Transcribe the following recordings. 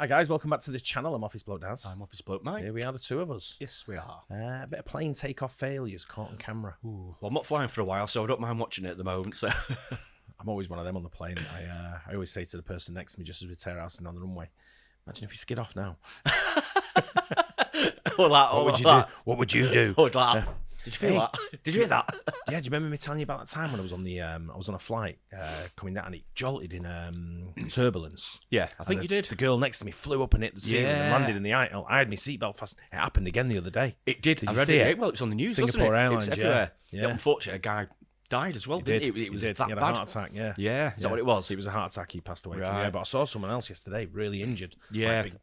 Hi guys, welcome back to the channel. I'm Office Bloke Daz. I'm Office Bloke Mike. Here we are, the two of us. Yes, we are. A bit of plane takeoff failures caught on camera. Ooh. Well, I'm not flying for a while, so I don't mind watching it at the moment. So I'm always one of them on the plane. I always say to the person next to me, just as we tear out on the runway, imagine if we skid off now. What would you do? Did you feel that? Did you hear that? Yeah, do you remember me telling you about that time when I was on the I was on a flight coming down and it jolted in turbulence? Yeah, I think you did. The girl next to me flew up and hit the ceiling and landed in the aisle. I had my seatbelt fast. It happened again the other day. It did. Did you see it? Well, it's on the news, Singapore Airlines, It's everywhere. yeah. Unfortunately, a guy died as well, didn't he? It was that he had bad. a heart attack, yeah. Yeah, is that what it was? It was a heart attack he passed away from, Right. yeah. But I saw someone else yesterday, really injured. Yeah. Like big,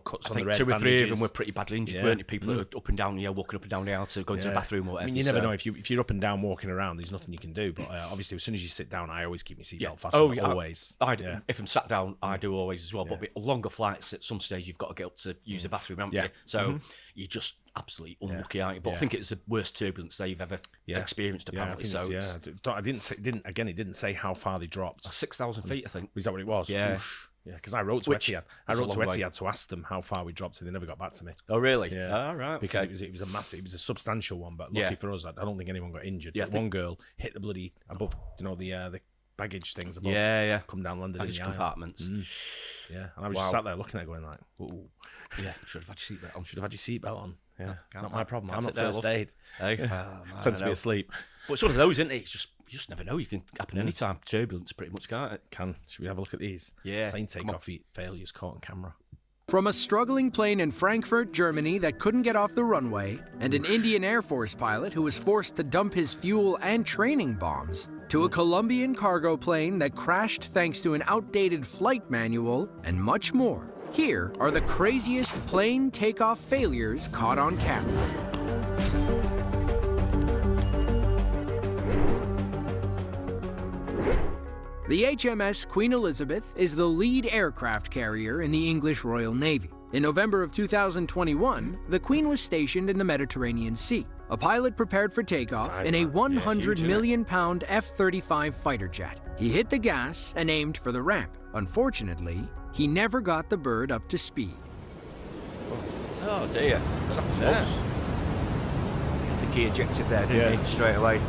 cuts I on think the red 2 or 3 of bandages. them were pretty badly injured, weren't it? People that were up and down, walking up and down the aisle to go into the bathroom or whatever. I mean, you never know if you're up and down walking around. There's nothing you can do. But obviously, as soon as you sit down, I always keep my seatbelt fastened. Always. I do. If I'm sat down, I do always as well. But with longer flights, at some stage, you've got to get up to use the bathroom, haven't you? So you're just absolutely unlucky, aren't you? But I think it's the worst turbulence that you've ever experienced, apparently. It didn't say how far they dropped. 6,000 feet, I think. Is that what it was? Yeah. Oosh. Yeah, because I wrote to Etihad. To ask them how far we dropped, and they never got back to me. Oh, really? Yeah. Oh, right. Because it was a massive, it was a substantial one. But lucky for us, I don't think anyone got injured. Yeah, but one girl hit the bloody above, the baggage things above. Yeah. Come down, landed Baggage in the compartments. Yeah, and I was just sat there looking at it, going like, "Ooh, yeah, should have had your seatbelt on. Should have had your seatbelt on." Yeah, not my problem. I'm Can't not first aid. Hey, Tend to be asleep. But it's one of those, isn't it? You just never know. You can happen any time. Turbulence, pretty much, can't it? Should we have a look at these? Yeah. Plane takeoff failures caught on camera. From a struggling plane in Frankfurt, Germany that couldn't get off the runway, and an Indian Air Force pilot who was forced to dump his fuel and training bombs, to a Colombian cargo plane that crashed thanks to an outdated flight manual, and much more. Here are the craziest plane takeoff failures caught on camera. The HMS Queen Elizabeth is the lead aircraft carrier in the English Royal Navy. In November of 2021, the Queen was stationed in the Mediterranean Sea. A pilot prepared for takeoff in a 100 million pound F-35 fighter jet. He hit the gas and aimed for the ramp. Unfortunately, he never got the bird up to speed. Oh dear. What's happened there? I think he ejected there, didn't he? Straight away.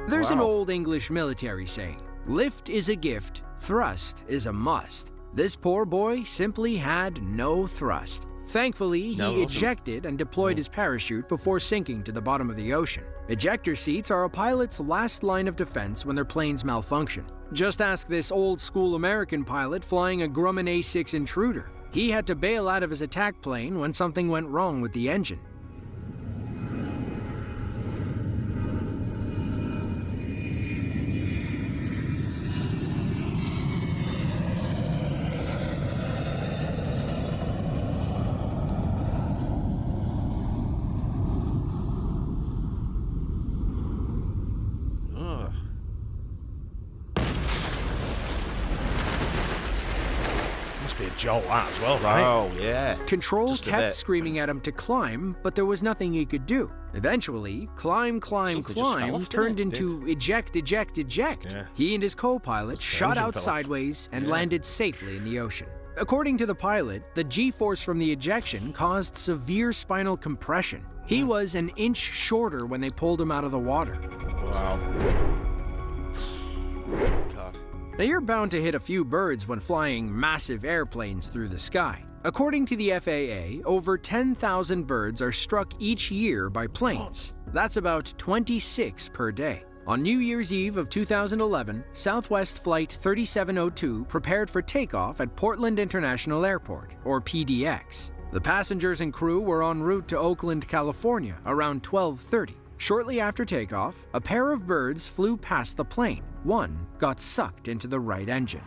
There's an old English military saying, lift is a gift, thrust is a must. This poor boy simply had no thrust. Thankfully, he ejected and deployed his parachute before sinking to the bottom of the ocean. Ejector seats are a pilot's last line of defense when their planes malfunction. Just ask this old-school American pilot flying a Grumman A6 Intruder. He had to bail out of his attack plane when something went wrong with the engine. Be a jolt that as well, right? Oh, yeah. Control kept screaming at him to climb, but there was nothing he could do. Eventually, climb turned into eject. Yeah. He and his co-pilot shot out sideways and landed safely in the ocean. According to the pilot, the G-force from the ejection caused severe spinal compression. He was an inch shorter when they pulled him out of the water. Wow. God. Now you're bound to hit a few birds when flying massive airplanes through the sky. According to the FAA, over 10,000 birds are struck each year by planes. That's about 26 per day. On New Year's Eve of 2011, Southwest Flight 3702 prepared for takeoff at Portland International Airport, or PDX. The passengers and crew were en route to Oakland, California, around 12:30. Shortly after takeoff, a pair of birds flew past the plane. One got sucked into the right engine.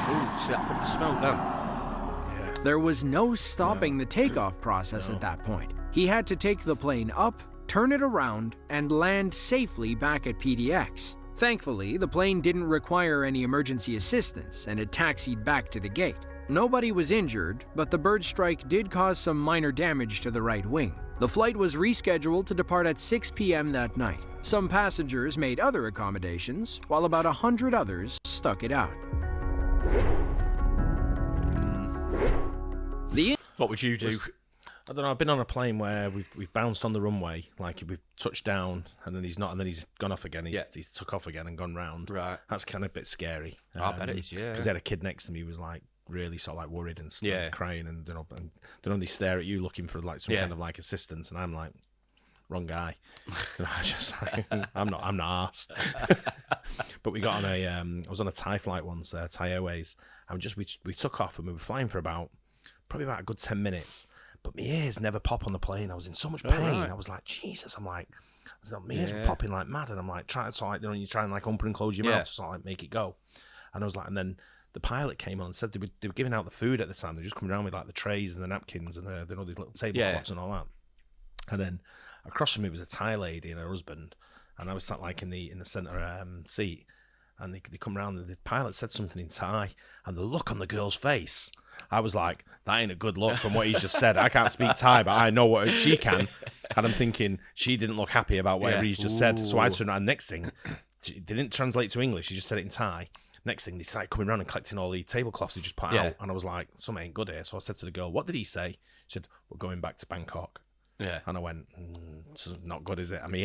Ooh, see that puff of smoke then? There was no stopping the takeoff process at that point. He had to take the plane up, turn it around, and land safely back at PDX. Thankfully, the plane didn't require any emergency assistance, and it taxied back to the gate. Nobody was injured, but the bird strike did cause some minor damage to the right wing. The flight was rescheduled to depart at 6 p.m. that night. Some passengers made other accommodations, while about 100 others stuck it out. What would you do? I don't know. I've been on a plane where we've bounced on the runway, like we've touched down, and then he's not, and then he's gone off again. He's took off again and gone round. Right. That's kind of a bit scary. I bet it is. Yeah. Because I had a kid next to me who was like really sort of like worried and crying, and they stare at you looking for like some kind of like assistance, and I'm like, wrong guy. I just like, I'm not arsed. But we got on I was on a Thai flight once, Thai Airways, and we took off and we were flying for probably about a good 10 minutes. But my ears never pop on the plane. I was in so much pain. Right. I was like, Jesus. My ears were popping like mad, and I'm like trying to like, you try and like open and close your mouth to sort of like make it go. And I was like, and then the pilot came on and said they were giving out the food at the time. They were just coming around with like the trays and the napkins and the these little tablecloths and all that. And then across from me was a Thai lady and her husband, and I was sat like in the center seat. And they come around, and the pilot said something in Thai, and the look on the girl's face, I was like, that ain't a good look from what he's just said. I can't speak Thai, but I know what she can. And I'm thinking, she didn't look happy about whatever he's just said. So I turned around, and next thing, they didn't translate to English, she just said it in Thai. Next thing, they started coming around and collecting all the tablecloths he just put out. And I was like, something ain't good here. So I said to the girl, what did he say? She said, we're going back to Bangkok. Yeah. And I went, it's not good, is it? And my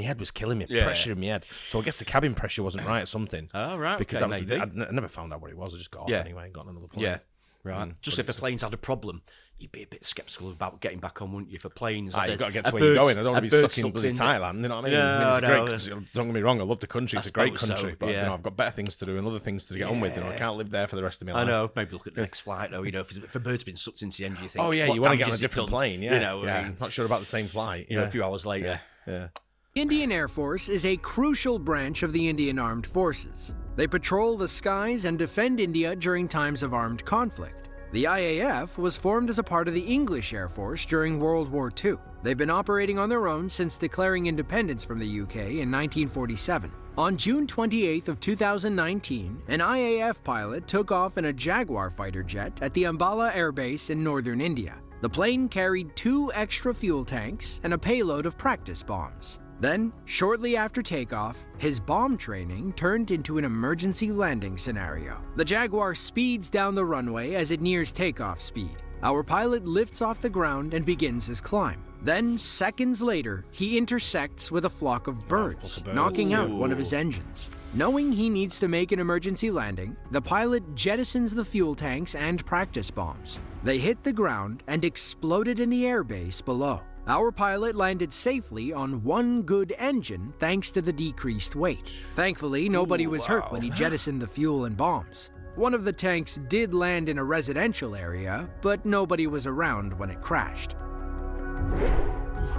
head was killing me, pressure in my head. So I guess the cabin pressure wasn't right or something. Oh, right. Because I never found out what it was. I just got off anyway and got on another plane. Yeah. Right. Just if the plane's had a problem, you'd be a bit sceptical about getting back on, wouldn't you? If a plane's you've got to get to where you're going. I don't want to be stuck in Thailand. You know what I mean? It's great. Don't get me wrong. I love the country. It's a great country. But I've got better things to do and other things to get on with. I can't live there for the rest of my life. I know. Maybe look at the next flight, though. If a bird's been sucked into the engine, you think, oh, yeah, you want to get on a different plane. Yeah. I'm not sure about the same flight. A few hours later. Yeah. Indian Air Force is a crucial branch of the Indian Armed Forces. They patrol the skies and defend India during times of armed conflict. The IAF was formed as a part of the English Air Force during World War II. They've been operating on their own since declaring independence from the UK in 1947. On June 28th of 2019, an IAF pilot took off in a Jaguar fighter jet at the Ambala Air Base in northern India. The plane carried 2 extra fuel tanks and a payload of practice bombs. Then, shortly after takeoff, his bomb training turned into an emergency landing scenario. The Jaguar speeds down the runway as it nears takeoff speed. Our pilot lifts off the ground and begins his climb. Then, seconds later, he intersects with a flock of birds, knocking out one of his engines. Knowing he needs to make an emergency landing, the pilot jettisons the fuel tanks and practice bombs. They hit the ground and exploded in the airbase below. Our pilot landed safely on one good engine thanks to the decreased weight. Thankfully, nobody was hurt when he jettisoned the fuel and bombs. One of the tanks did land in a residential area, but nobody was around when it crashed.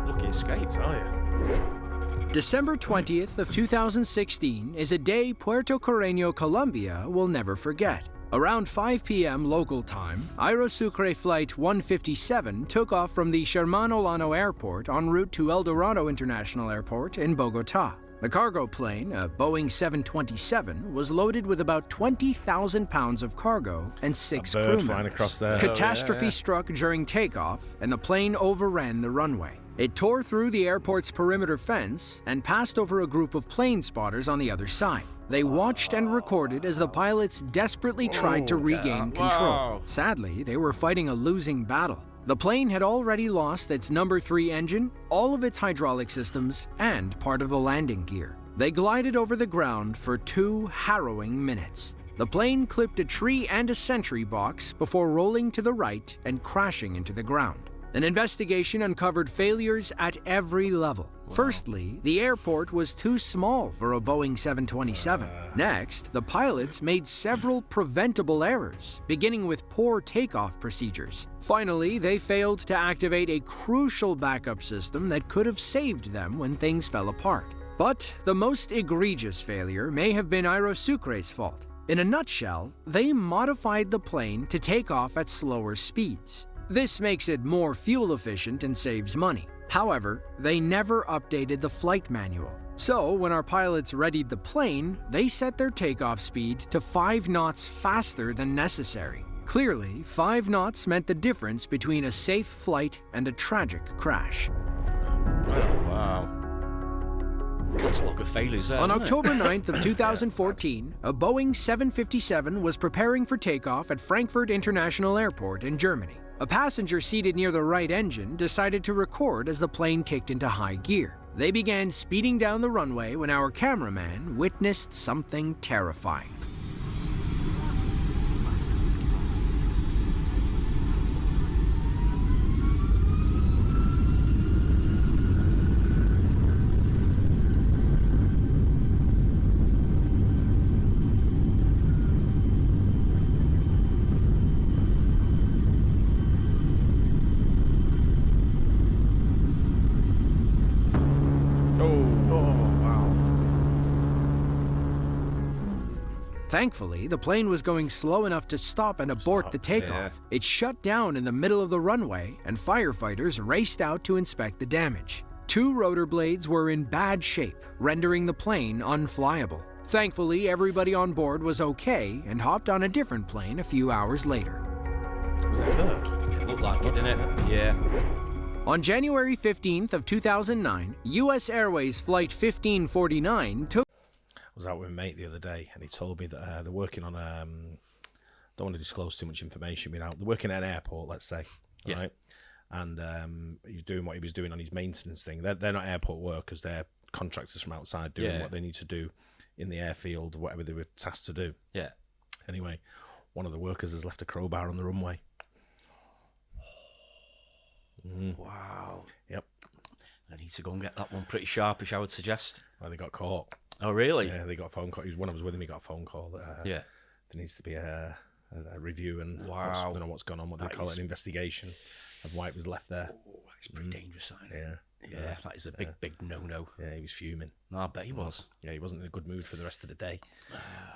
Lucky escape, are you? December 20th of 2016 is a day Puerto Carreño, Colombia will never forget. Around 5 p.m. local time, Aerosucre Flight 157 took off from the Sherman Olano Airport en route to El Dorado International Airport in Bogota. The cargo plane, a Boeing 727, was loaded with about 20,000 pounds of cargo and 6 crew members. Flying across there. Catastrophe struck during takeoff, and the plane overran the runway. It tore through the airport's perimeter fence and passed over a group of plane spotters on the other side. They watched and recorded as the pilots desperately tried to regain control. Sadly, they were fighting a losing battle. The plane had already lost its number 3 engine, all of its hydraulic systems, and part of the landing gear. They glided over the ground for 2 harrowing minutes. The plane clipped a tree and a sentry box before rolling to the right and crashing into the ground. An investigation uncovered failures at every level. Firstly, the airport was too small for a Boeing 727. Next, the pilots made several preventable errors, beginning with poor takeoff procedures. Finally, they failed to activate a crucial backup system that could have saved them when things fell apart. But the most egregious failure may have been Aerosucre's fault. In a nutshell, they modified the plane to take off at slower speeds. This makes it more fuel efficient and saves money. However, they never updated the flight manual. So, when our pilots readied the plane, they set their takeoff speed to 5 knots faster than necessary. Clearly, 5 knots meant the difference between a safe flight and a tragic crash. Oh, wow. Catalogue of failures there, On isn't October 9th of 2014, a Boeing 757 was preparing for takeoff at Frankfurt International Airport in Germany. A passenger seated near the right engine decided to record as the plane kicked into high gear. They began speeding down the runway when our cameraman witnessed something terrifying. Thankfully, the plane was going slow enough to stop and abort the takeoff. It shut down in the middle of the runway, and firefighters raced out to inspect the damage. 2 rotor blades were in bad shape, rendering the plane unflyable. Thankfully, everybody on board was okay and hopped on a different plane a few hours later. Was that good? It looked like it, didn't it? Yeah. On January 15th of 2009, U.S. Airways Flight 1549 took... I was out with a mate the other day, and he told me that they're working on don't want to disclose too much information. They're working at an airport, let's say, right? And he's doing what he was doing on his maintenance thing. They're not airport workers; they're contractors from outside doing what they need to do in the airfield, whatever they were tasked to do. Yeah. Anyway, one of the workers has left a crowbar on the runway. Wow. Yep. I need to go and get that one pretty sharpish, I would suggest. Well, they got caught. Oh, really? Yeah, they got a phone call. When I was with him, he got a phone call that there needs to be a review and I don't know what's gone on. What they call it, an investigation of why it was left there. Oh, it's a pretty dangerous sign. Yeah, that is a big no-no. Yeah, he was fuming. No, I bet he was. Yeah, he wasn't in a good mood for the rest of the day.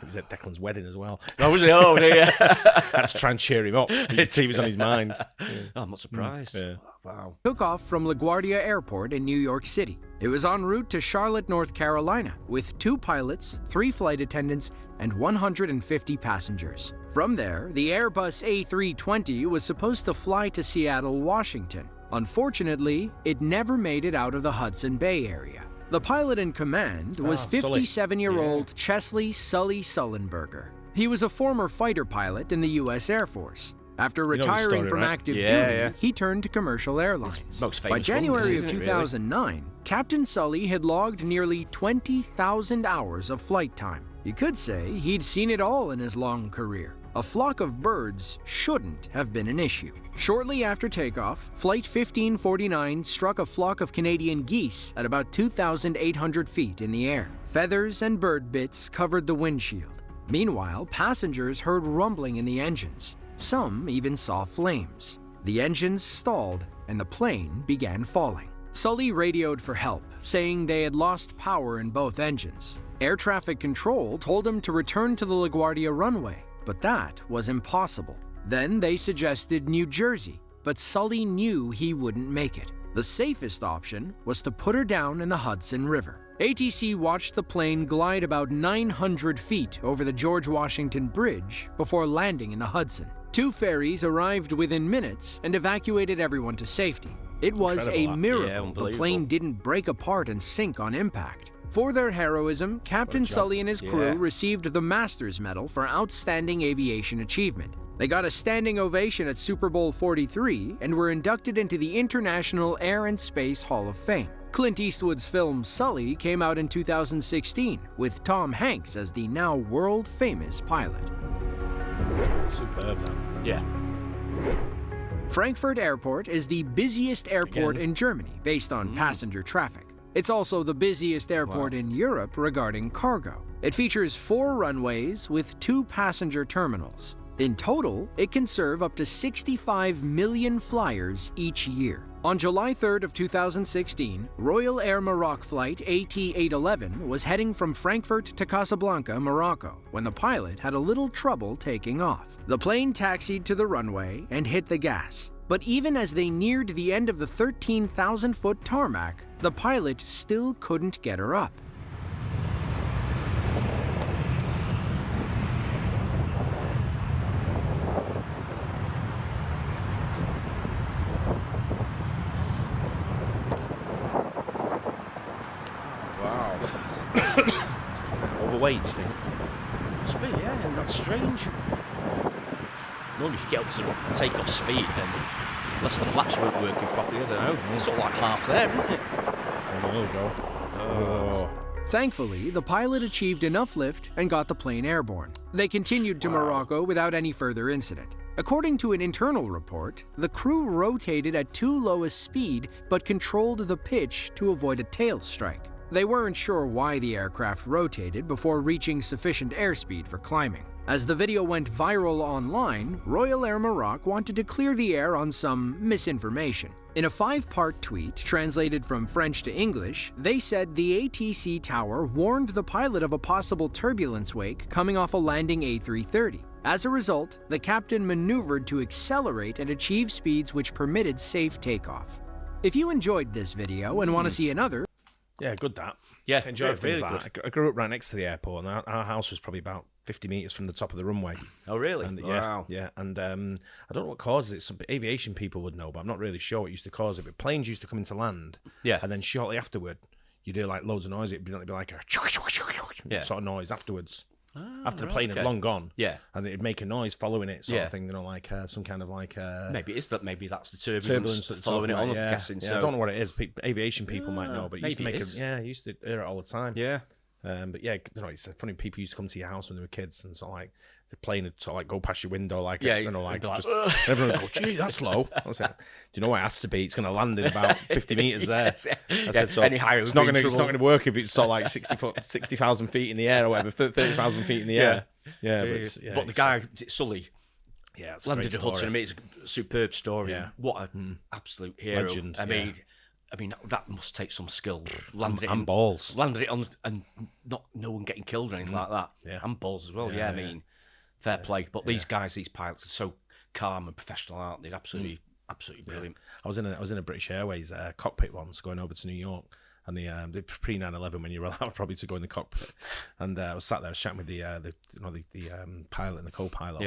It was at Declan's wedding as well. Oh, was he? Oh, dear. Had to try and cheer him up. He was on his mind. Yeah. Oh, I'm not surprised. Yeah. Wow. Took off from LaGuardia Airport in New York City. It was en route to Charlotte, North Carolina, with 2 pilots, 3 flight attendants, and 150 passengers. From there, the Airbus A320 was supposed to fly to Seattle, Washington. Unfortunately, it never made it out of the Hudson Bay area. The pilot in command was 57-year-old Chesley Sully Sullenberger. He was a former fighter pilot in the U.S. Air Force. After retiring from active duty, he turned to commercial airlines. By January of 2009, Captain Sully had logged nearly 20,000 hours of flight time. You could say he'd seen it all in his long career. A flock of birds shouldn't have been an issue. Shortly after takeoff, Flight 1549 struck a flock of Canadian geese at about 2,800 feet in the air. Feathers and bird bits covered the windshield. Meanwhile, passengers heard rumbling in the engines. Some even saw flames. The engines stalled and the plane began falling. Sully radioed for help, saying they had lost power in both engines. Air traffic control told him to return to the LaGuardia runway, but that was impossible. Then they suggested New Jersey, but Sully knew he wouldn't make it. The safest option was to put her down in the Hudson River. ATC watched the plane glide about 900 feet over the George Washington Bridge before landing in the Hudson. 2 ferries arrived within minutes and evacuated everyone to safety. It was a miracle the plane didn't break apart and sink on impact. For their heroism, Captain Sully and his crew received the Masters Medal for Outstanding Aviation Achievement. They got a standing ovation at Super Bowl 43 and were inducted into the International Air and Space Hall of Fame. Clint Eastwood's film Sully came out in 2016, with Tom Hanks as the now world-famous pilot. Superb, that. Yeah. Frankfurt Airport is the busiest airport in Germany based on passenger traffic. It's also the busiest airport in Europe regarding cargo. It features 4 runways with 2 passenger terminals. In total, it can serve up to 65 million flyers each year. On July 3rd of 2016, Royal Air Maroc flight AT811 was heading from Frankfurt to Casablanca, Morocco, when the pilot had a little trouble taking off. The plane taxied to the runway and hit the gas. But even as they neared the end of the 13,000-foot tarmac, the pilot still couldn't get her up. weight, do you think? Must be, yeah, and that's strange. Normally, if you get up to take-off speed, then unless the flaps weren't working properly, I don't know. It's sort of like half there, isn't it? Oh, there we go. Oh. Thankfully, the pilot achieved enough lift and got the plane airborne. They continued to Morocco without any further incident. According to an internal report, the crew rotated at too low a speed but controlled the pitch to avoid a tail strike. They weren't sure why the aircraft rotated before reaching sufficient airspeed for climbing. As the video went viral online, Royal Air Maroc wanted to clear the air on some misinformation. In a 5-part tweet translated from French to English, they said the ATC tower warned the pilot of a possible turbulence wake coming off a landing A330. As a result, the captain maneuvered to accelerate and achieve speeds which permitted safe takeoff. If you enjoyed this video and want to see another, yeah, good that. Yeah, I enjoy things really like that. I grew up right next to the airport, and our house was probably about 50 metres from the top of the runway. Oh, really? And, wow. Yeah, and I don't know what causes it. Some aviation people would know, but I'm not really sure what used to cause it. But planes used to come into land, and then shortly afterward, you do like loads of noise. It'd be like a sort of noise afterwards. After the plane had long gone, and it'd make a noise following it, sort of thing, like some kind of like. Maybe it's that. Maybe that's the turbulence following it on. I'm guessing. Yeah, so. I don't know what it is. Aviation people might know, but it used to make used to hear it all the time. Yeah. But yeah, it's funny. People used to come to your house when they were kids, and sort of like the plane would sort of like go past your window, like just everyone would go, "Gee, that's low." I was like, "Do you know what it has to be? It's going to land in about 50 meters there." I said, "So any higher, it's not going to work if it's sort of like 60,000 feet in the air or whatever, 30,000 feet in the air." Yeah, but the guy, Sully. Yeah, it's landed at Hudson. I mean, it's a superb story. Yeah. What an absolute hero! Legend. I mean, that must take some skill. Landed and balls. Landed it on, and no one getting killed or anything like that. Yeah. And balls as well. Yeah, I mean, fair play. But these guys, these pilots, are so calm and professional, aren't they? Absolutely brilliant. I was in a British Airways cockpit once, going over to New York. And the pre 9/11 when you were allowed probably to go in the cockpit, and I was sat there, I was chatting with the pilot and the co-pilot,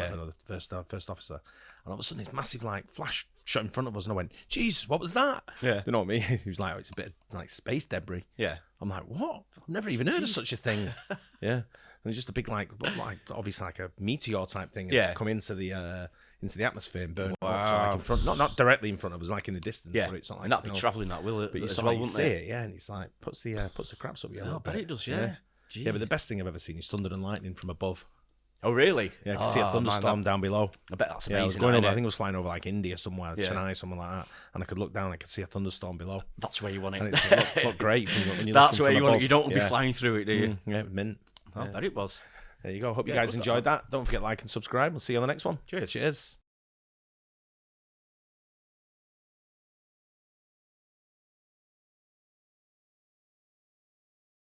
the first officer, and all of a sudden this massive like flash shot in front of us, and I went, "Jeez, what was that?" Yeah, you know what I mean? He was like, "Oh, it's a bit of, like space debris." Yeah, I'm like, "What? I've never even heard of such a thing." Yeah, and it's just a big like obviously like a meteor type thing. Come into the atmosphere and burn up, so like in front, not directly in front of us, like in the distance. Yeah, but it's not like, and that'd be travelling that, will it? But you as saw well, you wouldn't see it? it, and it's like puts the craps up your I bet it does, yeah. Yeah, but the best thing I've ever seen is thunder and lightning from above. Oh, really? Yeah, I can see a thunderstorm down below. I bet that's amazing. Yeah, I was going over, I think I was flying over like India somewhere, Chennai, something like that, and I could look down and I could see a thunderstorm below. That's where you want it. And it looked great when you that's where you want above. it. You don't want to be flying through it, do you? Yeah, mint. I bet it was. There you go. Hope you guys enjoyed that. Don't forget to like and subscribe. We'll see you on the next one. Cheers.